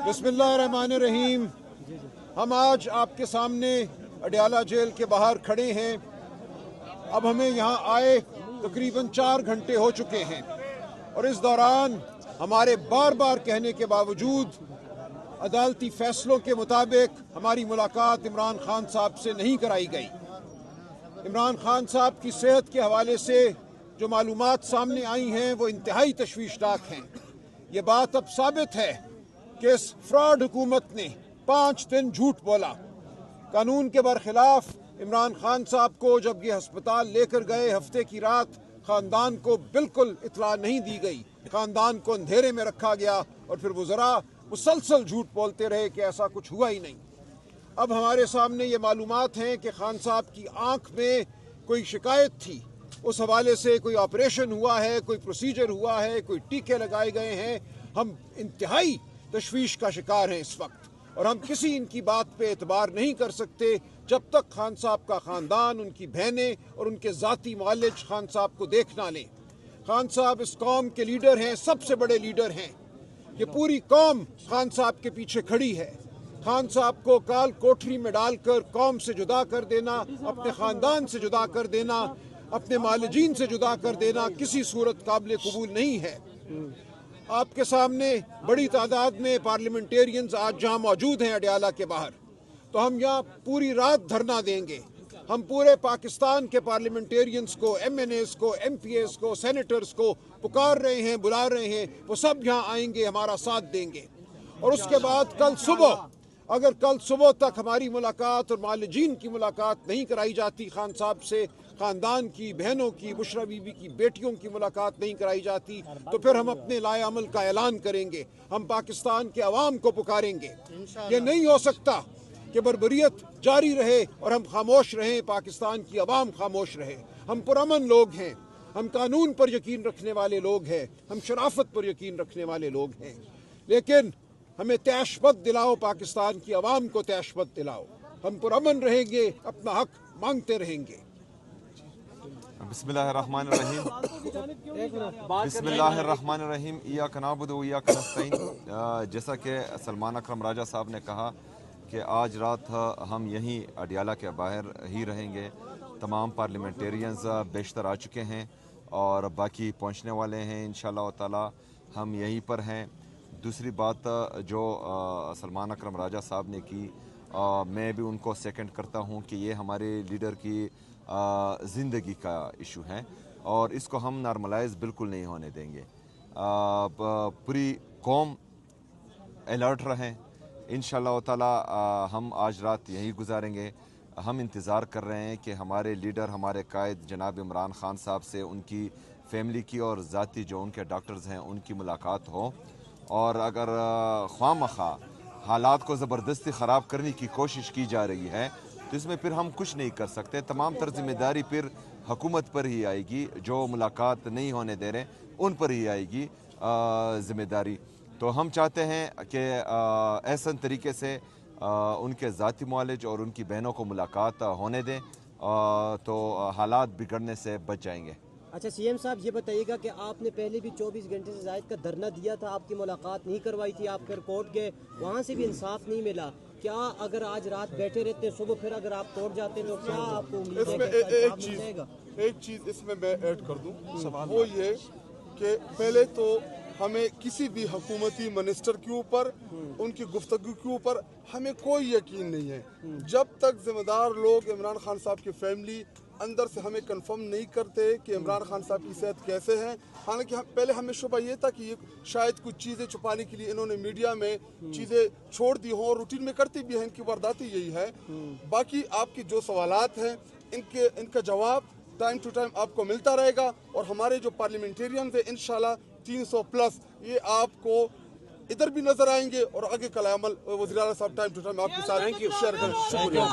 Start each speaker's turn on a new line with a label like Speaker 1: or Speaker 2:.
Speaker 1: बिस्मिल्लाहिर्रहमानिर्रहीम। हम आज आपके सामने अडियाला जेल के बाहर खड़े हैं। अब हमें यहाँ आए तकरीबन 4 घंटे हो चुके हैं और इस दौरान हमारे बार बार कहने के बावजूद अदालती फैसलों के मुताबिक हमारी मुलाकात इमरान खान साहब से नहीं कराई गई। इमरान खान साहब की सेहत के हवाले से जो मालूमात सामने आई हैं वो इंतहाई तशवीशनाक हैं। ये बात अब साबित है कि इस फ्रॉड हुकूमत ने 5 दिन झूठ बोला। कानून के बरखिलाफ इमरान खान साहब को जब ये अस्पताल लेकर गए, हफ्ते की रात ख़ानदान को बिल्कुल इत्तला नहीं दी गई। ख़ानदान को अंधेरे में रखा गया और फिर वज़रा मुसलसल झूठ बोलते रहे कि ऐसा कुछ हुआ ही नहीं। अब हमारे सामने ये मालूमात हैं कि खान साहब की आँख में कोई शिकायत थी, उस हवाले से कोई ऑपरेशन हुआ है, कोई प्रोसीजर हुआ है, कोई टीके लगाए गए हैं। हम इंतहाई तशवीश का शिकार हैं इस वक्त और हम किसी इनकी बात पे एतबार नहीं कर सकते जब तक खान साहब का ख़ानदान, उनकी बहनें और उनके ज़ाती मालिज खान साहब को देख ना लें। खान साहब इस कौम के लीडर हैं, सबसे बड़े लीडर हैं। ये पूरी कौम खान साहब के पीछे खड़ी है। खान साहब को काल कोठरी में डालकर कौम से जुदा कर देना, अपने ख़ानदान से जुदा कर देना, अपने मालिजीन से जुदा कर देना किसी सूरत काबिल कबूल नहीं है। आपके सामने बड़ी तादाद में पार्लियामेंटेरियंस आज जहाँ मौजूद हैं अडियाला के बाहर, तो हम यहाँ पूरी रात धरना देंगे। हम पूरे पाकिस्तान के पार्लियामेंटेरियंस को, MNAs को, MPAs को, सेनेटर्स को पुकार रहे हैं, बुला रहे हैं। वो सब यहाँ आएंगे, हमारा साथ देंगे। और उसके बाद कल सुबह तक हमारी मुलाकात और मालिजीन की मुलाकात नहीं कराई जाती, खान साहब से ख़ानदान की, बहनों की, बुशरा बीबी की बेटियों की मुलाकात नहीं कराई जाती, तो फिर हम अपने लाएअमल का ऐलान करेंगे। हम पाकिस्तान के अवाम को पुकारेंगे। ये नहीं हो सकता कि बर्बरियत जारी रहे और हम खामोश रहें, पाकिस्तान की अवाम खामोश रहे। हम पुरअमन लोग हैं, हम कानून पर यकीन रखने वाले लोग हैं, हम शराफत पर यकीन रखने वाले लोग हैं। लेकिन हमें तैशबत दिलाओ, पाकिस्तान की अवाम को तैशबत दिलाओ। हम पुरअमन रहेंगे, अपना हक मांगते रहेंगे।
Speaker 2: बिस्मिल्लाहिर्रहमानिर्रहीम बिस्मिल्लाहिर्रहमानिर्रहीम इय्याका नअबुदु व इय्याका नस्तईन। जैसा कि सलमान अकरम राजा साहब ने कहा कि आज रात हम यहीं अडियाला के बाहर ही रहेंगे। तमाम पार्लियामेंटेरियंस बेशतर आ चुके हैं और बाकी पहुंचने वाले हैं इंशाअल्लाह ताला। हम यहीं पर हैं। दूसरी बात जो सलमान अकरम राजा साहब ने की, मैं भी उनको सेकंड करता हूं कि ये हमारे लीडर की ज़िंदगी का इशू है और इसको हम नॉर्मलाइज बिल्कुल नहीं होने देंगे। पूरी कौम अलर्ट रहें। इंशाअल्लाह ताला हम आज रात यहीं गुजारेंगे। हम इंतज़ार कर रहे हैं कि हमारे लीडर, हमारे कायद जनाब इमरान खान साहब से उनकी फैमिली की और ज़ाती जो उनके डॉक्टर्स हैं उनकी मुलाकात हो। और अगर ख्वामखा हालात को ज़बरदस्ती ख़राब करने की कोशिश की जा रही है तो इसमें फिर हम कुछ नहीं कर सकते। तमाम तर जिम्मेदारी फिर हुकूमत पर ही आएगी। जो मुलाकात नहीं होने दे रहे उन पर ही आएगी ज़िम्मेदारी। तो हम चाहते हैं कि ऐसा तरीके से उनके ज़ाती मालिज और उनकी बहनों को मुलाकात होने दें तो हालात बिगड़ने से बच जाएंगे।
Speaker 3: अच्छा CM साहब, ये बताइएगा कि आपने पहले भी 24 घंटे से ज़ायद का धरना दिया था, आपकी मुलाकात नहीं करवाई थी, आप फिर कोर्ट गए, वहाँ से भी इंसाफ नहीं मिला। क्या अगर आज रात बैठे रहते, सुबह फिर अगर आप कोर्ट जाते तो क्या आपको उम्मीद है कि
Speaker 4: एक चीज़ इसमें मैं ऐड कर दूं, वो ये कि पहले तो हमें किसी भी हुकूमती मिनिस्टर के ऊपर, उनकी गुफ्तगू के ऊपर हमें कोई यकीन नहीं है जब तक ज़िम्मेदार लोग इमरान खान साहब की फैमिली अंदर से हमें कंफर्म नहीं करते कि इमरान खान साहब की सेहत कैसे है। हालांकि पहले हमें शुबा ये था कि ये शायद कुछ चीज़ें छुपाने के लिए इन्होंने मीडिया में चीज़ें छोड़ दी हों और रूटीन में करती भी हैं, इनकी वारदात यही है। बाकी आपकी जो सवालात हैं इनका जवाब टाइम टू टाइम आपको मिलता रहेगा और हमारे जो पार्लियामेंटेरियंस हैं इंशाल्लाह 300 प्लस ये आपको इधर भी नजर आएंगे और आगे कल अमल वज़ीर आला साहब टाइम टू टाइम आपके साथ शेयर करें। शुक्रिया।